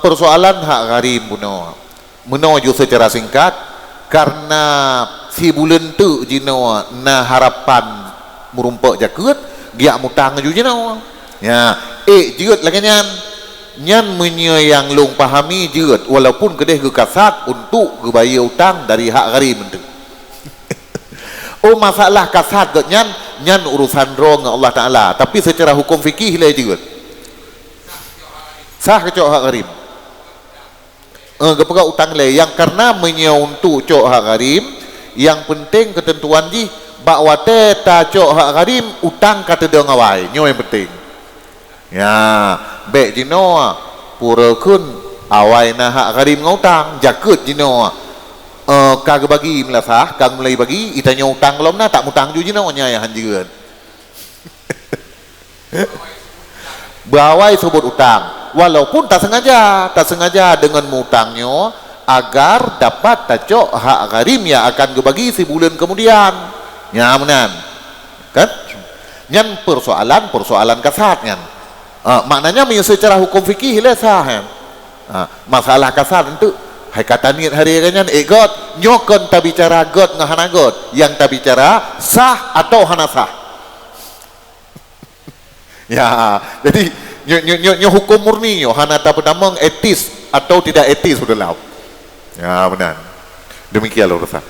Persoalan hak gharim menuju secara singkat karena si bulan tu jino na harapan merumpak jakut giak mutang ju jino ya jeut lagi nyan yang long pahami jeut walaupun kedeh gekasat untuk gebaya utang dari hak gharim tu. Oh masalah kasat get nyan urusan rong Allah Taala, tapi secara hukum fikih lah jeut sah ke cok hak gharim kepegak utang le yang karena untuk cok hak gharim yang penting ketentuan ji bakwa te ta cok hak gharim utang kata dia ngawai nyo yang penting ya bek jino pura kun awai na hak gharim ngutang jakut jino kagak bagi melasah kag mulai bagi itanya utang lom na tak mutang ju jino nya ya hanjeun bawai sebut utang walaupun tak sengaja dengan mutangnya agar dapat tacok hak gharim yang akan dibagi sebulan kemudian ya menan kan nyan persoalan kasat nyan maknanya secara hukum fikih lah sah masalah kasat itu hai kata niat hari nyan god nyokon tak bicara god ngahana god yang tak bicara sah atau hana sah ya jadi nyo hukum murni nyo hana tak bernama etis atau tidak etis sudah lah ya benar demikianlah urusan.